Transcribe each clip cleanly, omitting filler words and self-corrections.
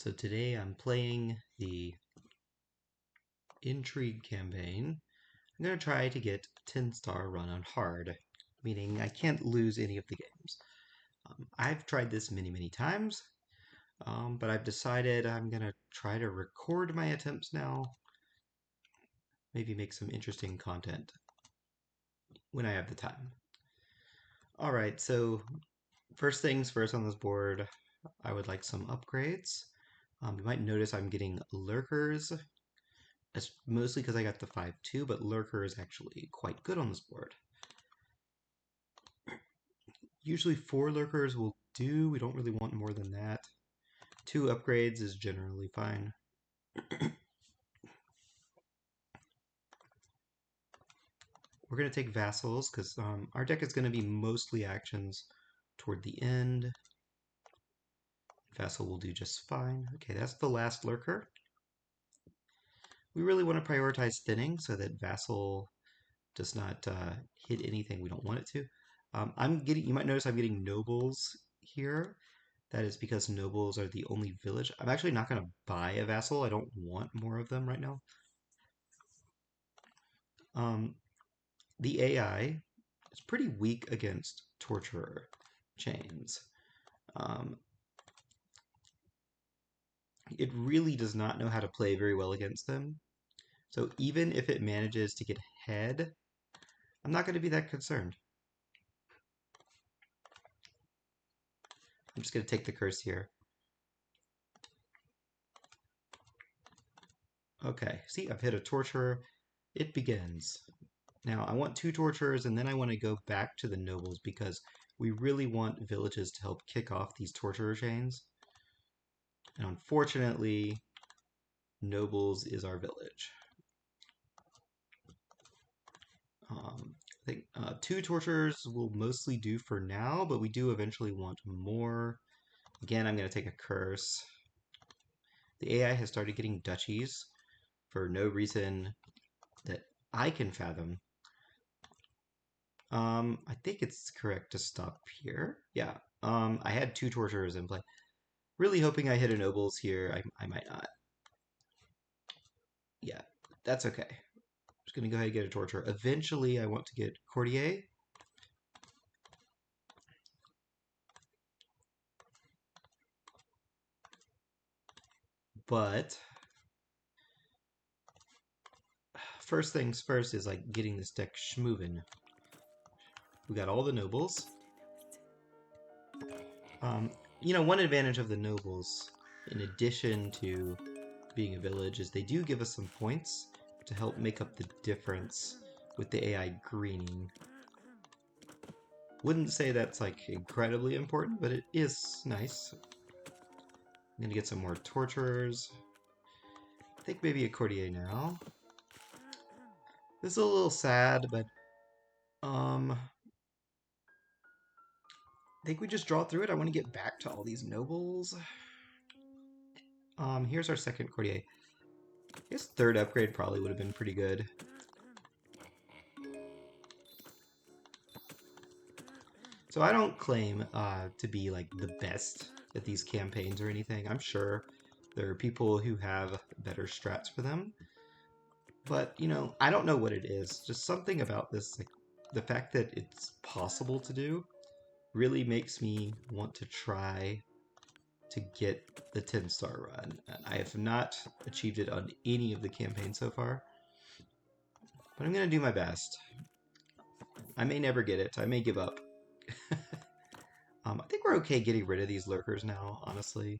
So today I'm playing the Intrigue campaign. I'm going to try to get 10-star run on hard, meaning I can't lose any of the games. I've tried this many times, but I've decided I'm going to try to record my attempts now, maybe make some interesting content when I have the time. Alright, so first things first on this board, I would like some upgrades. You might notice I'm getting lurkers. That's mostly because I got the 5-2, but lurker is actually quite good on this board. Usually 4 lurkers will do. We don't really want more than that. 2 upgrades is generally fine. We're going to take vassals because our deck is going to be mostly actions toward the end. Vassal will do just fine. Okay, that's the last lurker. We really want to prioritize thinning so that vassal does not hit anything we don't want it to. You might notice I'm getting nobles here. That is because nobles are the only village. I'm actually not going to buy a vassal. I don't want more of them right now. The AI is pretty weak against torturer chains. It really does not know how to play very well against them. So even if it manages to get ahead, I'm not going to be that concerned. I'm just going to take the curse here. Okay, see, I've hit a torturer. It begins. Now, I want 2 torturers, and then I want to go back to the nobles because we really want villages to help kick off these torturer chains. And unfortunately, nobles is our village. I think 2 torturers will mostly do for now, but we do eventually want more. Again, I'm going to take a curse. The AI has started getting duchies for no reason that I can fathom. I think it's correct to stop here. Yeah. I had 2 torturers in play. Really hoping I hit a nobles here. I might not. Yeah, that's okay. I'm just gonna go ahead and get a torturer. Eventually, I want to get courtier. But first things first is like getting this deck schmovin'. We got all the nobles. One advantage of the nobles, in addition to being a village, is they do give us some points to help make up the difference with the AI greening. Wouldn't say that's like incredibly important, but it is nice. I'm gonna get some more torturers. I think maybe a courtier now. This is a little sad, but I think we just draw through it. I want to get back to all these nobles. Here's our second courtier. I guess 3rd upgrade probably would have been pretty good. So I don't claim to be like the best at these campaigns or anything. I'm sure there are people who have better strats for them. But, I don't know what it is. Just something about this, like the fact that it's possible to do really makes me want to try to get the 10-star run. I have not achieved it on any of the campaigns so far, but I'm going to do my best. I may never get it. I may give up. I think we're okay getting rid of these lurkers now, honestly.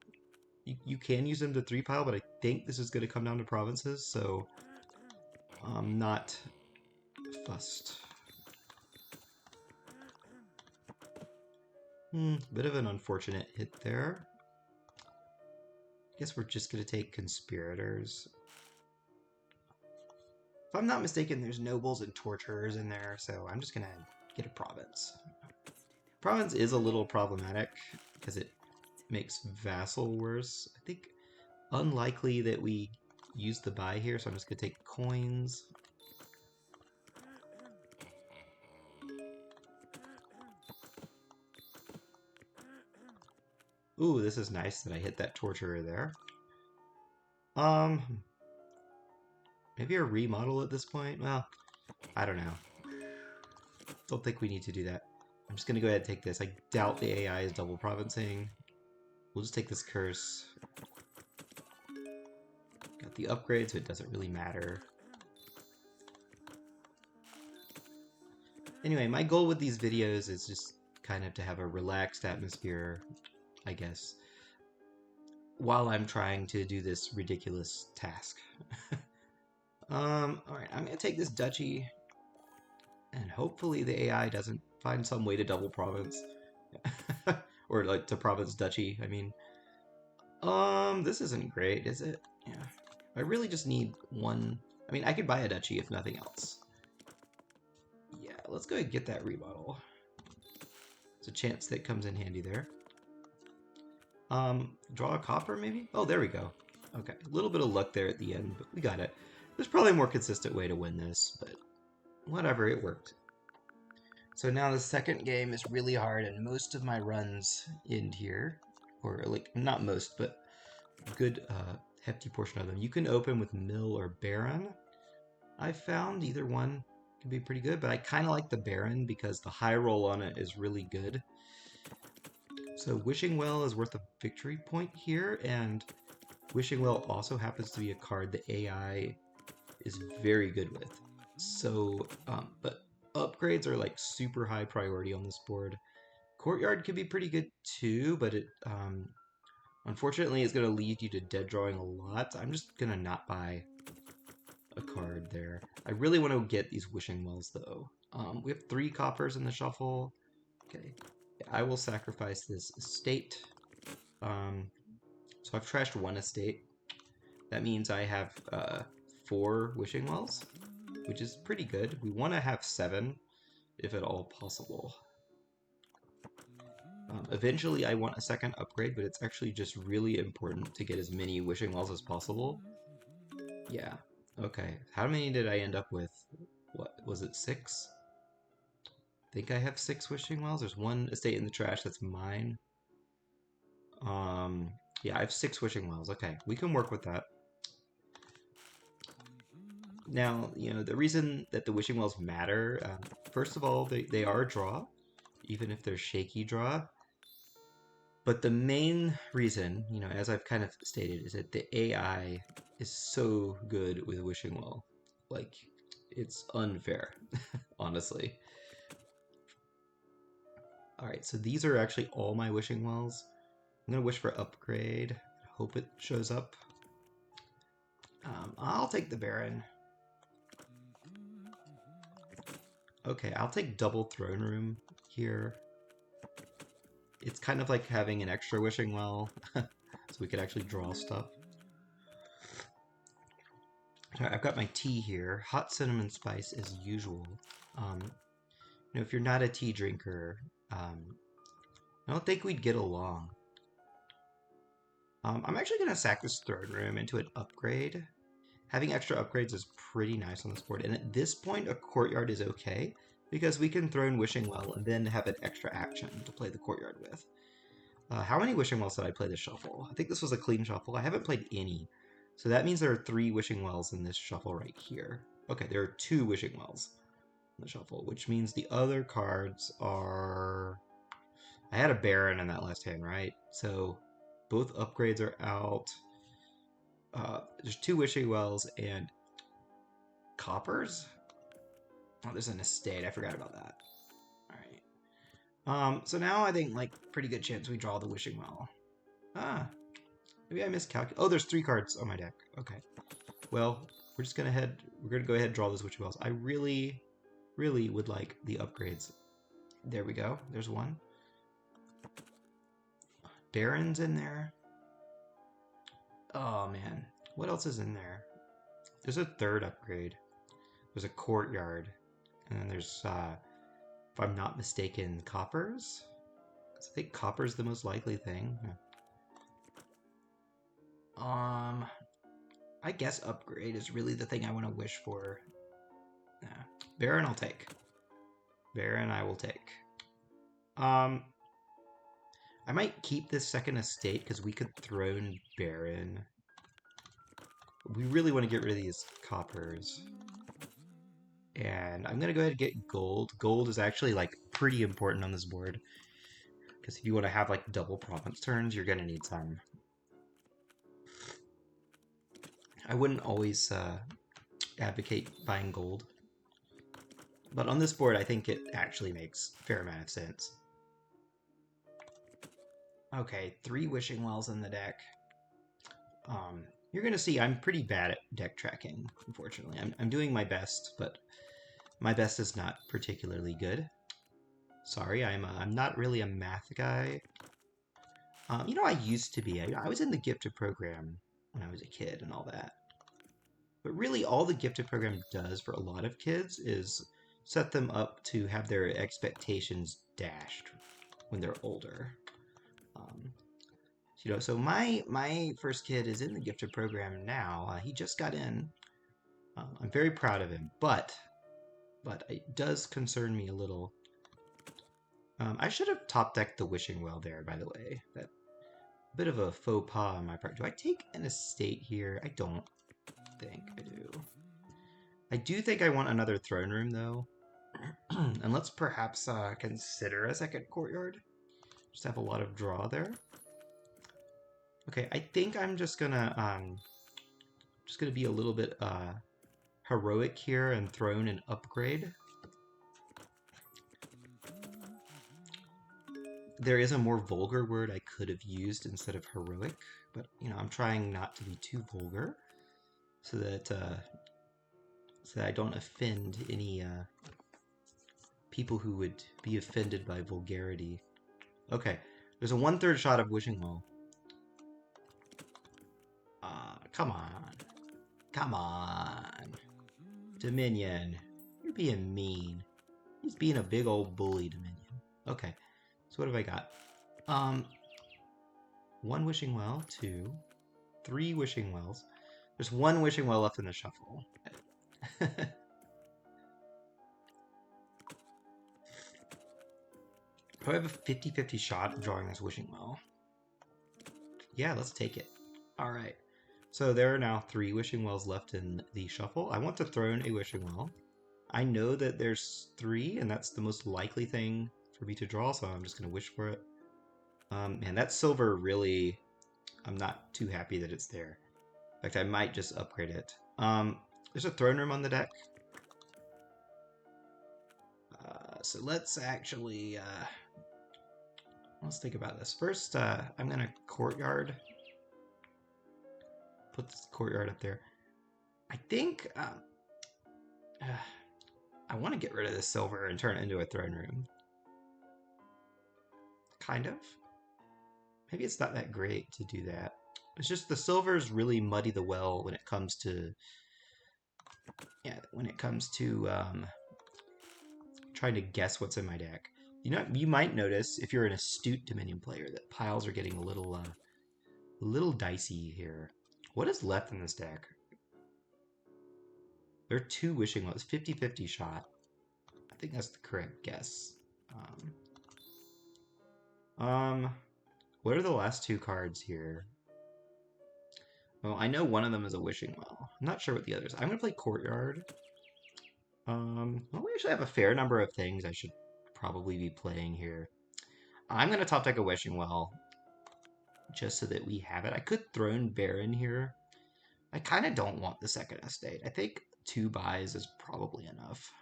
You can use them to 3-pile, but I think this is going to come down to provinces, so I'm not fussed. Bit of an unfortunate hit there. I guess we're just going to take conspirators. If I'm not mistaken, there's nobles and torturers in there, so I'm just going to get a province. Province is a little problematic because it makes vassal worse. I think unlikely that we use the buy here, so I'm just going to take coins. Ooh, this is nice that I hit that torturer there. Um, maybe a remodel at this point? Well, I don't know. Don't think we need to do that. I'm just gonna go ahead and take this. I doubt the AI is double provincing. We'll just take this curse. Got the upgrade, so it doesn't really matter. Anyway, my goal with these videos is just kind of to have a relaxed atmosphere, I guess, while I'm trying to do this ridiculous task. Alright, I'm gonna take this duchy, and hopefully the AI doesn't find some way to double province. Or like to province duchy, I mean. This isn't great, is it? Yeah. I really just need one. I mean, I could buy a duchy if nothing else. Yeah, let's go ahead and get that remodel. There's a chance that comes in handy there. Draw a copper maybe? Oh, there we go. Okay, a little bit of luck there at the end, but we got it. There's probably a more consistent way to win this, but whatever, it worked. So now the second game is really hard, and most of my runs end here. Or, like, not most, but a good hefty portion of them. You can open with Mill or Baron. I've found either one can be pretty good, but I kind of like the Baron because the high roll on it is really good. So Wishing Well is worth a victory point here, and Wishing Well also happens to be a card the AI is very good with. So, but upgrades are like super high priority on this board. Courtyard could be pretty good too, but it unfortunately is going to lead you to dead drawing a lot. I'm just going to not buy a card there. I really want to get these Wishing Wells though. We have 3 coppers in the shuffle. Okay, I will sacrifice this estate. So I've trashed 1 estate. That means I have 4 Wishing Wells, which is pretty good. We want to have 7, if at all possible. Eventually I want a second upgrade, but it's actually just really important to get as many Wishing Wells as possible. Yeah, okay. How many did I end up with? What, was it 6? I think I have 6 Wishing Wells. There's 1 estate in the trash that's mine. Yeah, I have 6 Wishing Wells. Okay, we can work with that. Now, you know, the reason that the Wishing Wells matter, first of all, they are a draw, even if they're shaky draw. But the main reason, you know, as I've kind of stated, is that the AI is so good with Wishing Well. Like, it's unfair, honestly. Alright, so these are actually all my Wishing Wells. I'm going to wish for upgrade. Hope it shows up. I'll take the Baron. Okay, I'll take double throne room here. It's kind of like having an extra Wishing Well, so we could actually draw stuff. I've got my tea here. Hot cinnamon spice as usual. You know, if you're not a tea drinker, I don't think we'd get along. I'm actually going to sack this throne room into an upgrade. Having extra upgrades is pretty nice on this board, and at this point a courtyard is okay, because we can throw in Wishing Well and then have an extra action to play the courtyard with. How many Wishing Wells did I play this shuffle? I think this was a clean shuffle. I haven't played any. So that means there are 3 Wishing Wells in this shuffle right here. Okay, there are 2 Wishing Wells in the shuffle, which means the other cards are... I had a Baron in that last hand, right? So both upgrades are out. There's 2 Wishing Wells and coppers? Oh, there's an estate. I forgot about that. Alright. So now I think, like, pretty good chance we draw the Wishing Well. Ah, maybe I miscalculated. Oh, there's 3 cards on my deck. Okay. Well, we're just gonna go ahead and draw those Wishing Wells. I really, really would like the upgrades. There we go. There's 1. Baron's in there. Oh, man. What else is in there? There's a 3rd upgrade. There's a courtyard. And then there's, if I'm not mistaken, coppers? I think copper's the most likely thing. I guess upgrade is really the thing I want to wish for. Nah. Baron I'll take. Baron I will take. I might keep this second estate because we could throne Baron. We really want to get rid of these coppers. And I'm going to go ahead and get gold. Gold is actually like pretty important on this board. Because if you want to have like double province turns, you're going to need some. I wouldn't always advocate buying gold. But on this board, I think it actually makes a fair amount of sense. Okay, 3 Wishing Wells in the deck. You're going to see I'm pretty bad at deck tracking, unfortunately. I'm doing my best, but my best is not particularly good. Sorry, I'm not really a math guy. You know, I used to be. I was in the gifted program when I was a kid and all that. But really, all the gifted program does for a lot of kids is set them up to have their expectations dashed when they're older. You know, so my first kid is in the gifted program now. He just got in. I'm very proud of him, but it does concern me a little. I should have top decked the wishing well there, by the way. That bit of a faux pas on my part. Do I take an estate here? I don't think I do. I do think I want another throne room, though. And let's perhaps consider a second courtyard. Just have a lot of draw there. Okay, I think I'm just gonna be a little bit heroic here and throne an upgrade. There is a more vulgar word I could have used instead of heroic, but you know, I'm trying not to be too vulgar so that I don't offend any people who would be offended by vulgarity. Okay, there's a 1/3 shot of Wishing Well. Come on. Come on. Dominion. You're being mean. He's being a big old bully, Dominion. Okay, so what have I got? 1 Wishing Well, 2, 3 Wishing Wells. There's 1 Wishing Well left in the shuffle. Do I have a 50-50 shot of drawing this Wishing Well? Yeah, let's take it. Alright. So there are now 3 Wishing Wells left in the shuffle. I want to throne a Wishing Well. I know that there's 3, and that's the most likely thing for me to draw, so I'm just going to wish for it. And that silver really... I'm not too happy that it's there. In fact, I might just upgrade it. There's a throne room on the deck. So let's actually... let's think about this. First, I'm going to courtyard. Put this courtyard up there. I think I want to get rid of this silver and turn it into a throne room. Kind of. Maybe it's not that great to do that. It's just the silvers really muddy the well when it comes to trying to guess what's in my deck. You know, you might notice if you're an astute Dominion player that piles are getting a little dicey here. What is left in this deck? There are 2 Wishing Wells. 50-50 shot. I think that's the correct guess. What are the last 2 cards here? Well, I know one of them is a Wishing Well. I'm not sure what the other is. I'm going to play Courtyard. Well, we actually have a fair number of things I should probably be playing here. I'm going to top deck a Wishing Well just so that we have it. I could Throne Baron here. I kind of don't want the second estate. I think 2 buys is probably enough.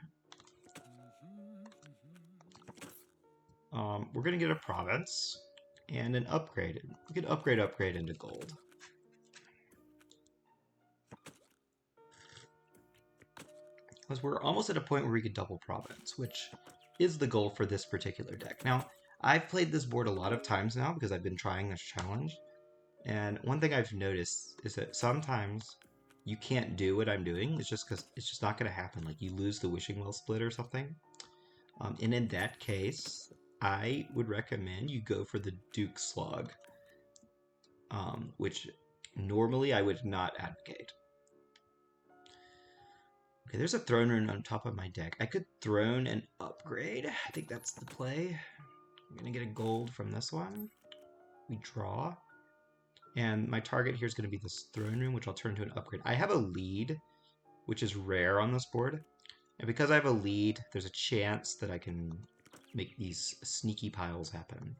We're going to get a province and an upgrade. We could upgrade into gold. Because we're almost at a point where we could double province, which is the goal for this particular deck. Now, I've played this board a lot of times now because I've been trying this challenge. And one thing I've noticed is that sometimes you can't do what I'm doing. It's just because it's just not going to happen. Like you lose the Wishing Well split or something. And in that case, I would recommend you go for the Duke Slug, which normally I would not advocate. Okay, there's a throne room on top of my deck. I could throne and upgrade. I think that's the play. I'm going to get a gold from this one. We draw. And my target here is going to be this throne room, which I'll turn to an upgrade. I have a lead, which is rare on this board. And because I have a lead, there's a chance that I can make these sneaky piles happen.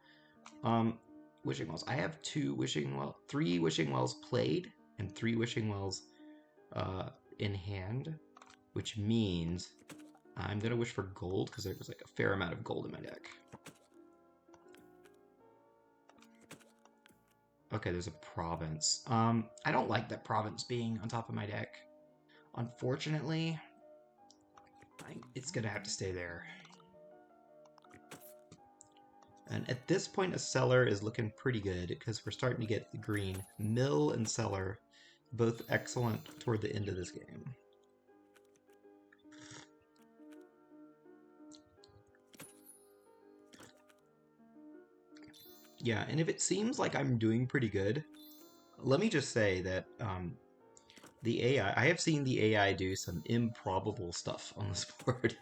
Wishing Wells. I have three Wishing Wells played and 3 Wishing Wells in hand, which means I'm going to wish for gold because there's like a fair amount of gold in my deck. Okay, there's a province. I don't like that province being on top of my deck. Unfortunately, it's going to have to stay there. And at this point, a cellar is looking pretty good because we're starting to get the green. Mill and cellar, both excellent toward the end of this game. Yeah, and if it seems like I'm doing pretty good, let me just say that the AI, I have seen the AI do some improbable stuff on this board.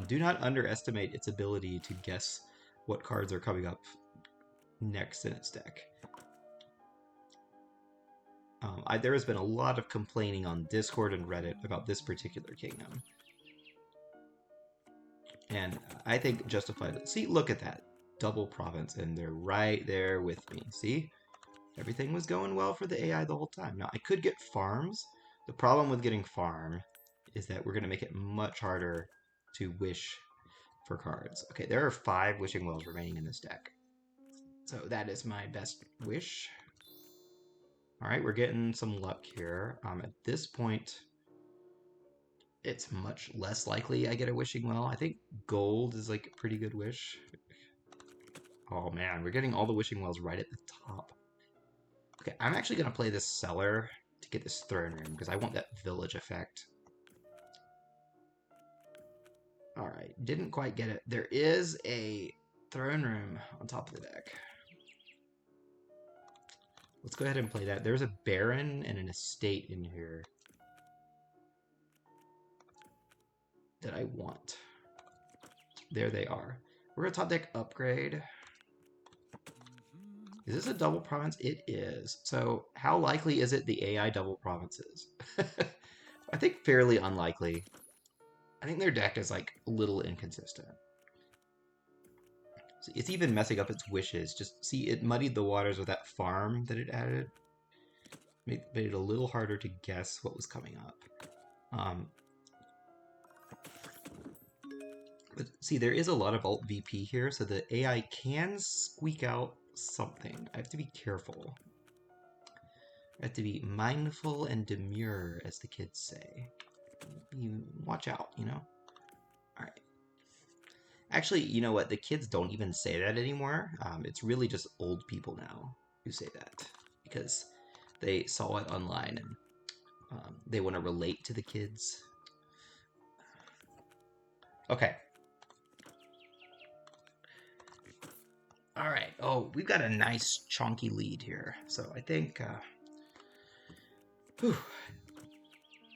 Do not underestimate its ability to guess what cards are coming up next in its deck. There has been a lot of complaining on Discord and Reddit about this particular kingdom. And I think justified. See, look at that. Double province, and they're right there with me. See? Everything was going well for the AI the whole time. Now, I could get farms. The problem with getting farm is that we're going to make it much harder to wish for cards. Okay, there are 5 Wishing Wells remaining in this deck. So that is my best wish. Alright, we're getting some luck here. At this point, it's much less likely I get a Wishing Well. I think gold is like a pretty good wish. Oh man, we're getting all the Wishing Wells right at the top. Okay, I'm actually going to play this cellar to get this throne room because I want that village effect. Alright, didn't quite get it. There is a throne room on top of the deck. Let's go ahead and play that. There's a baron and an estate in here that I want. There they are. We're going to top deck upgrade. Is this a double province? It is. So how likely is it the AI double provinces? I think fairly unlikely. I think their deck is like a little inconsistent. So it's even messing up its wishes. Just see, it muddied the waters with that farm that it added. Made it a little harder to guess what was coming up. But see, there is a lot of alt VP here, so the AI can squeak out something. I have to be careful. I have to be mindful and demure, as the kids say. You watch out, you know? Alright. Actually, you know what? The kids don't even say that anymore. It's really just old people now who say that. Because they saw it online and they want to relate to the kids. Okay. Alright. Oh, we've got a nice chunky lead here. So I think...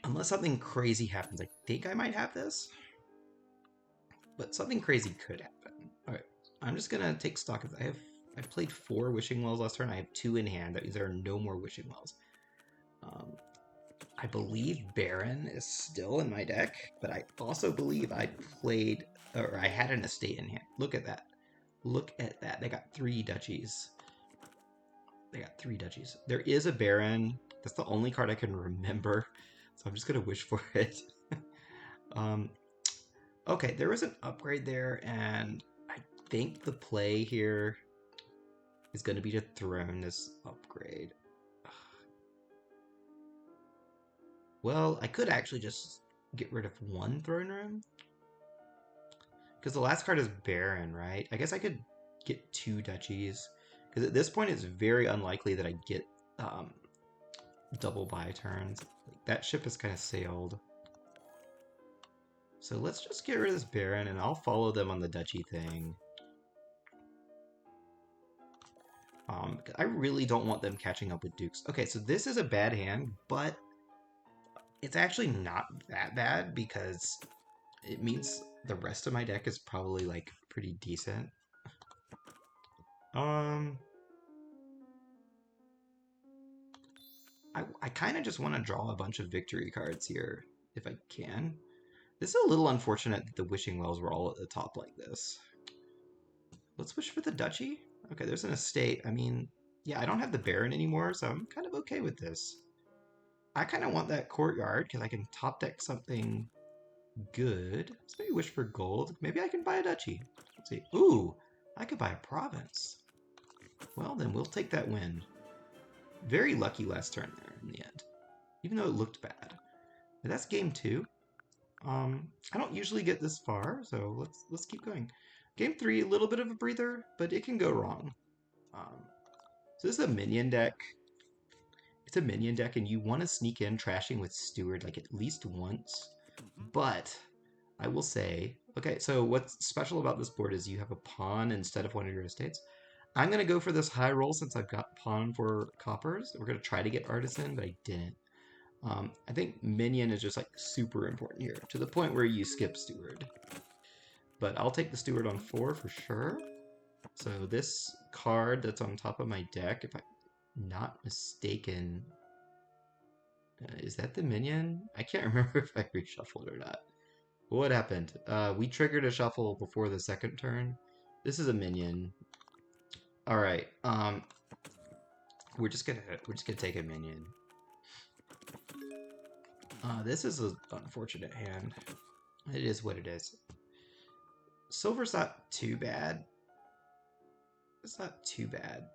unless something crazy happens, I think I might have this. But something crazy could happen. Alright, I'm just gonna take stock of that. I played 4 Wishing Wells last turn. I have 2 in hand. That means there are no more Wishing Wells. I believe Baron is still in my deck, but I also believe I played, or I had an estate in hand. Look at that. Look at that. They got 3 duchies. They got 3 duchies. There is a Baron. That's the only card I can remember, so I'm just gonna wish for it. Okay, there was an upgrade there, and I think the play here is going to be to throne this upgrade. Well, I could actually just get rid of 1 throne room. Because the last card is Baron, right? I guess I could get 2 duchies. Because at this point, it's very unlikely that I get double buy turns. That ship has kind of sailed. So let's just get rid of this Baron, and I'll follow them on the duchy thing. I really don't want them catching up with Dukes. Okay, so this is a bad hand, but it's actually not that bad because it means the rest of my deck is probably, like, pretty decent. I kind of just want to draw a bunch of victory cards here, if I can. This is a little unfortunate that the wishing wells were all at the top like this. Let's wish for the duchy. Okay, there's an estate. I mean, yeah, I don't have the baron anymore, so I'm kind of okay with this. I kind of want that courtyard because I can top deck something good. Let's maybe wish for gold. Maybe I can buy a duchy. Let's see. Ooh, I could buy a province. Well, then we'll take that win. Very lucky last turn there in the end, even though it looked bad. But that's game 2. I don't usually get this far, so let's keep going. Game 3, a little bit of a breather, but it can go wrong. So this is a minion deck. It's a minion deck, and you want to sneak in trashing with Steward like at least once. But I will say, okay, so what's special about this board is you have a pawn instead of one of your estates. I'm going to go for this high roll since I've got pawn for coppers. We're going to try to get artisan, but I didn't. I think minion is just like super important here, to the point where you skip steward. But I'll take the steward on 4 for sure. So this card that's on top of my deck, if I'm not mistaken, is that the minion? I can't remember if I reshuffled or not. What happened? We triggered a shuffle before the second turn. This is a minion. All right. We're just gonna take a minion. This is an unfortunate hand. It is what it is. Silver's not too bad. It's not too bad.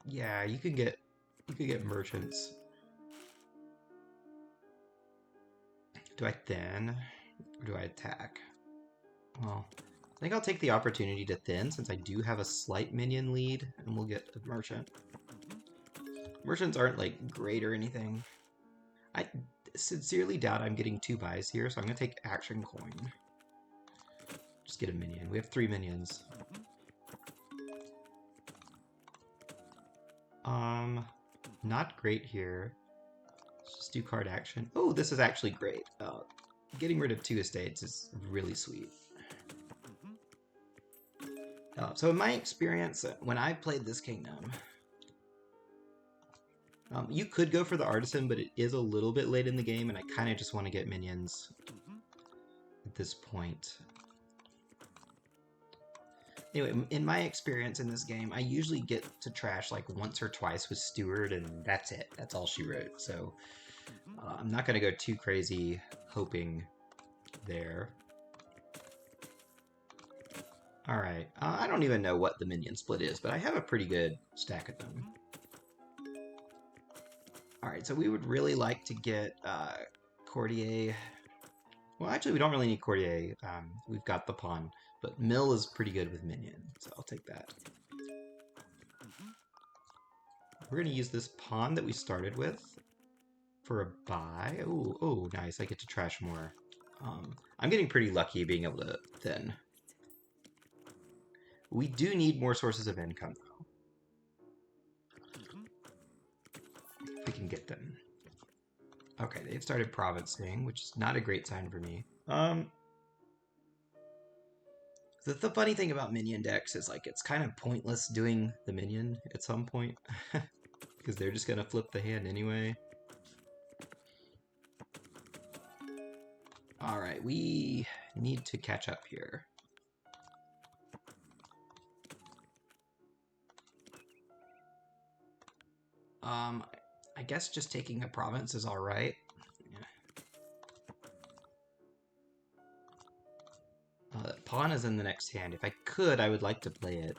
Yeah, you could get merchants. Do I thin or do I attack? Well, I think I'll take the opportunity to thin since I do have a slight minion lead, and we'll get a merchant. Merchants aren't like great or anything. I sincerely doubt I'm getting 2 buys here, so I'm gonna take action coin. Just get a minion. We have 3 minions. Not great here. Let's just do card action. Oh, this is actually great. Getting rid of 2 estates is really sweet. So in my experience, when I played this kingdom, you could go for the artisan, but it is a little bit late in the game, and I kind of just want to get minions at this point. Anyway, in my experience in this game, I usually get to trash like once or twice with Steward, and that's it. That's all she wrote. So I'm not going to go too crazy hoping there. All right. I don't even know what the minion split is, but I have a pretty good stack of them. All right, so we would really like to get Courtier. Well, actually, we don't really need Courtier. We've got the pawn. But Mill is pretty good with minion, so I'll take that. We're going to use this pawn that we started with for a buy. Oh, nice. I get to trash more. I'm getting pretty lucky being able to thin. We do need more sources of income, though. If we can get them. Okay, they've started provincing, which is not a great sign for me. The funny thing about minion decks is like it's kind of pointless doing the minion at some point because they're just gonna flip the hand anyway. All right, we need to catch up here. I guess just taking a province is all right. Pawn is in the next hand. If I could, I would like to play it.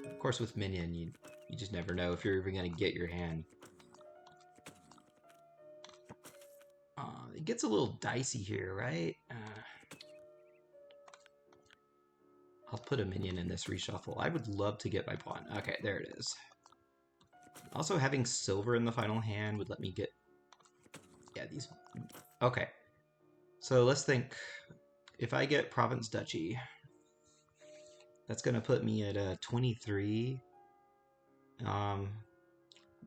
Of course, with minion, you just never know if you're even going to get your hand. It gets a little dicey here, right? I'll put a minion in this reshuffle. I would love to get my pawn. Okay, there it is. Also, having silver in the final hand would let me get... Yeah, these... Okay. So let's think... If I get Province Duchy, that's going to put me at 23. The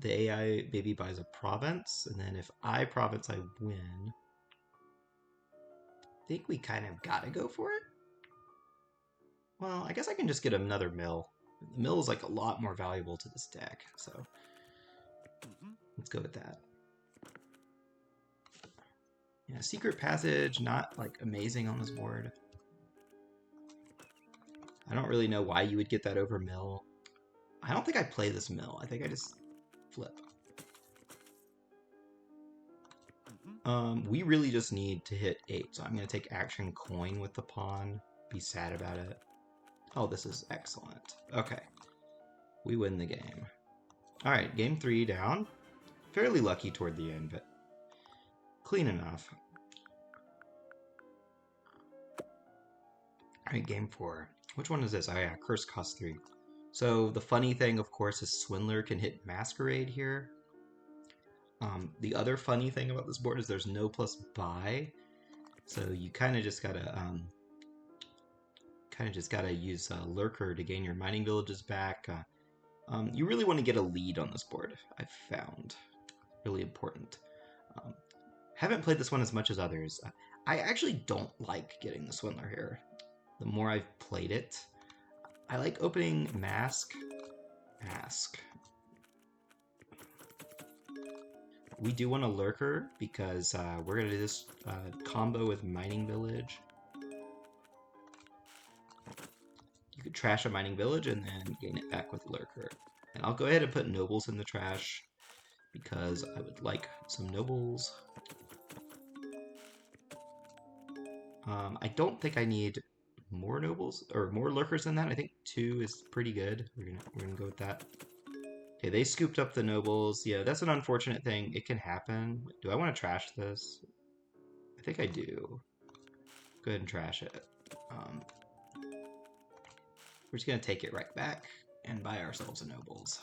AI maybe buys a province, and then if I province, I win. I think we kind of got to go for it. Well, I guess I can just get another mill. The mill is like a lot more valuable to this deck, so... Let's go with that. Yeah, secret passage, not like amazing on this board. I don't really know why you would get that over mill. I don't think I play this mill. I think I just flip. We really just need to hit 8, so I'm going to take action coin with the pawn. Be sad about it. Oh, this is excellent. Okay. We win the game. Alright, game 3 down. Fairly lucky toward the end, but clean enough. Alright, game 4. Which one is this? Oh yeah, curse cost 3. So the funny thing, of course, is Swindler can hit Masquerade here. The other funny thing about this board is there's no plus buy, so you kind of just gotta use Lurker to gain your mining villages back. You really want to get a lead on this board, I've found. Really important. Haven't played this one as much as others. I actually don't like getting the Swindler here. The more I've played it, I like opening Mask. We do want a Lurker because we're going to do this combo with Mining Village. You could trash a Mining Village and then gain it back with Lurker. And I'll go ahead and put Nobles in the trash because I would like some Nobles. I don't think I need more Nobles or more Lurkers than that. I think 2 is pretty good. We're gonna go with that. Okay, they scooped up the Nobles. Yeah, that's an unfortunate thing. It can happen. Do I want to trash this? I think I do. Go ahead and trash it. We're just gonna take it right back and buy ourselves a Nobles.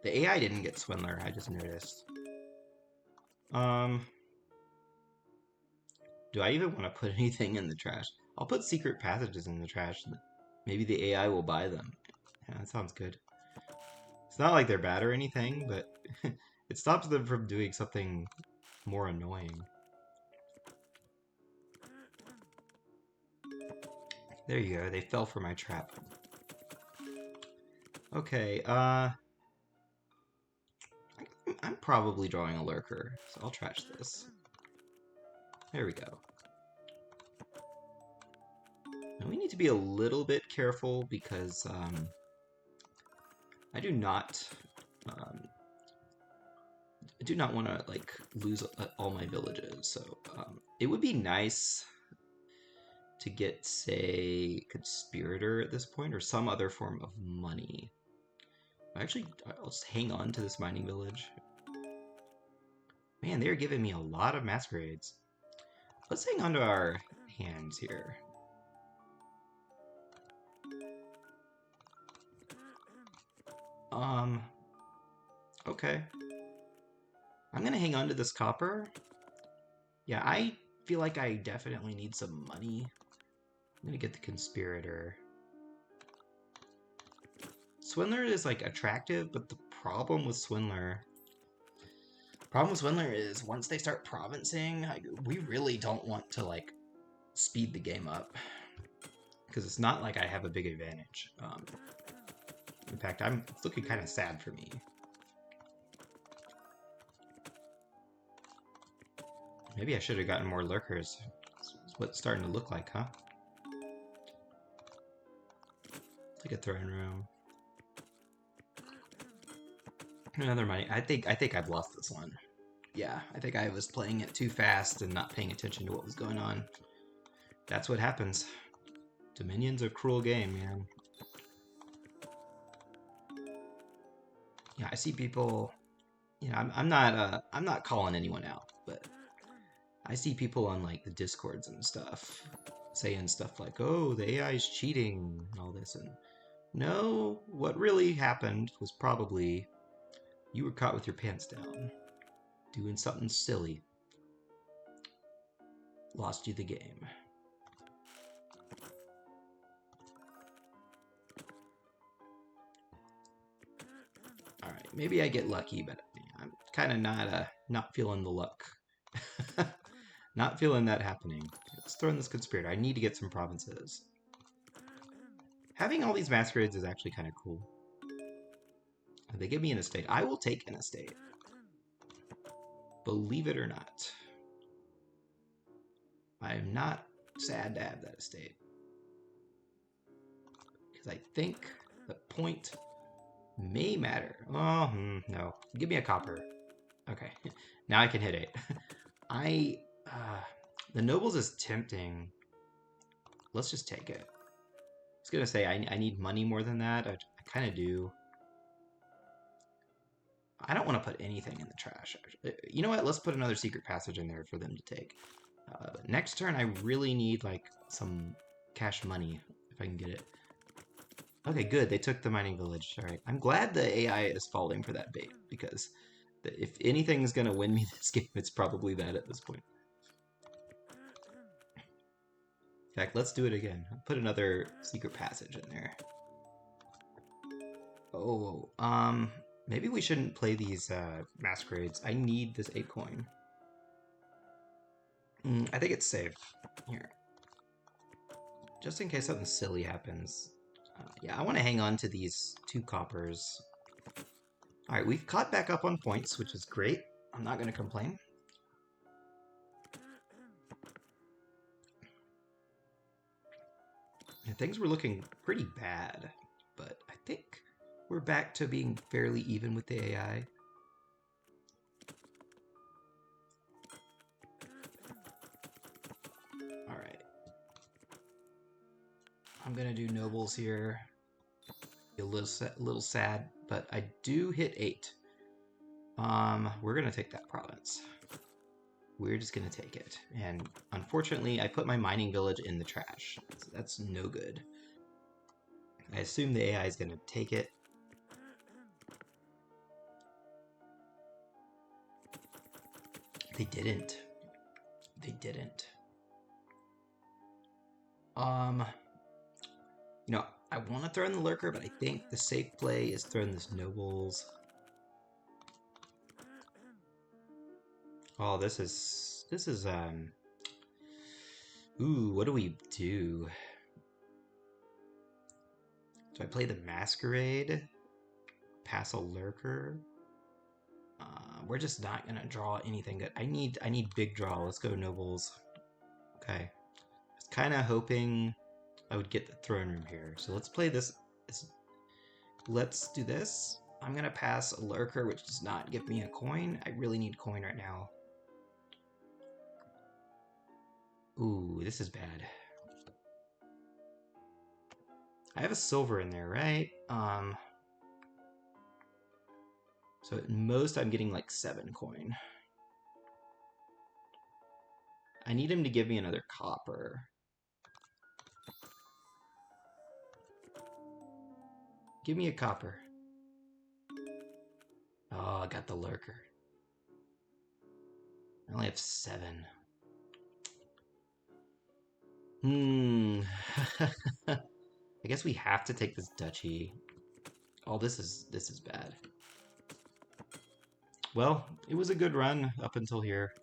The AI didn't get Swindler, I just noticed. Do I even want to put anything in the trash? I'll put secret passages in the trash. Maybe the AI will buy them. Yeah, that sounds good. It's not like they're bad or anything, but it stops them from doing something more annoying. There you go, they fell for my trap. Okay, I'm probably drawing a Lurker, so I'll trash this. There we go. Now we need to be a little bit careful because I do not want to like lose all my villages. So it would be nice to get, say, Conspirator at this point or some other form of money. Actually, I'll just hang on to this mining village. Man, they're giving me a lot of Masquerades. Let's hang on to our hands here. Okay. I'm gonna hang on to this copper. Yeah, I feel like I definitely need some money. I'm gonna get the Conspirator. Swindler is like attractive, but the problem with Swindler is once they start provincing, we really don't want to like speed the game up because it's not like I have a big advantage. In fact, it's looking kind of sad for me. Maybe I should have gotten more Lurkers. That's what it's starting to look like, huh? Take a throne room. Another money. I think I've lost this one. Yeah, I think I was playing it too fast and not paying attention to what was going on. That's what happens. Dominion's a cruel game, man. Yeah, I see people. You know, I'm not calling anyone out, but I see people on like the Discords and stuff saying stuff like, "Oh, the AI is cheating," and all this. And no, what really happened was probably you were caught with your pants down, doing something silly. Lost you the game. Alright, maybe I get lucky, but I'm kind of not feeling the luck. Not feeling that happening. Let's throw in this Conspirator. I need to get some provinces. Having all these Masquerades is actually kind of cool. They give me an estate. I will take an estate. believe it or not. I am not sad to have that estate. Because I think the point may matter. Oh, no. Give me a copper. Okay. Now I can hit 8. The nobles is tempting. Let's just take it. I was going to say, I need money more than that. I kind of do. I don't want to put anything in the trash. You know what? Let's put another secret passage in there for them to take. Next turn, I really need, like, some cash money, if I can get it. Okay, good. They took the mining village. All right. I'm glad the AI is falling for that bait, because if anything's going to win me this game, it's probably that at this point. In fact, let's do it again. Put another secret passage in there. Oh, maybe we shouldn't play these masquerades. I need this 8 coin. I think it's safe. Here. Just in case something silly happens. Yeah, I want to hang on to these 2 coppers. Alright, we've caught back up on points, which is great. I'm not going to complain. Yeah, things were looking pretty bad, but I think we're back to being fairly even with the AI. Alright. I'm going to do nobles here. Be a little sad, but I do hit 8. We're going to take that province. We're just going to take it. And unfortunately, I put my mining village in the trash. So that's no good. I assume the AI is going to take it. They didn't. They didn't. You know, I want to throw in the lurker, but I think the safe play is throwing this nobles. Oh, this is, ooh, what do we do? Do I play the masquerade? Pass a lurker? We're just not gonna draw anything good. I need big draw. Let's go nobles. Okay. I was kind of hoping I would get the throne room here. So let's play this. Let's do this. I'm gonna pass a lurker, which does not give me a coin. I really need coin right now. Ooh, this is bad. I have a silver in there, right? So at most I'm getting like 7 coin. I need him to give me another copper. Give me a copper. Oh, I got the lurker. I only have 7. I guess we have to take this duchy. Oh, this is bad. Well, it was a good run up until here.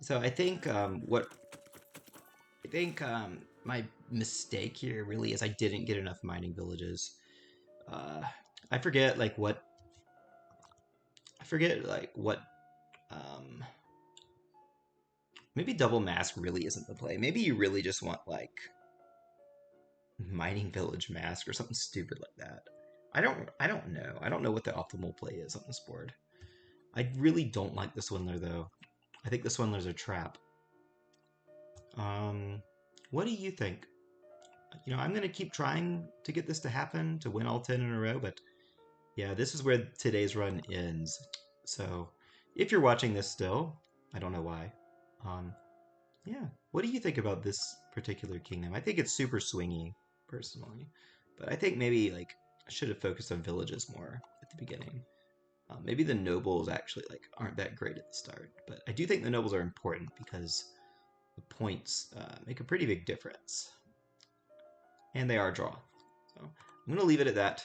So I think my mistake here really is I didn't get enough mining villages. I forget what maybe double mask really isn't the play. Maybe you really just want like mining village mask or something stupid like that. I don't know. I don't know what the optimal play is on this board. I really don't like the Swindler though. I think the Swindler's a trap. What do you think? You know, I'm going to keep trying to get this to happen, to win all 10 in a row, but yeah, this is where today's run ends. So, if you're watching this still, I don't know why. Yeah, what do you think about this particular kingdom? I think it's super swingy, personally. But I think maybe, like, I should have focused on villages more at the beginning. Maybe the nobles actually, like, aren't that great at the start. But I do think the nobles are important because the points make a pretty big difference. And they are draw. So I'm going to leave it at that.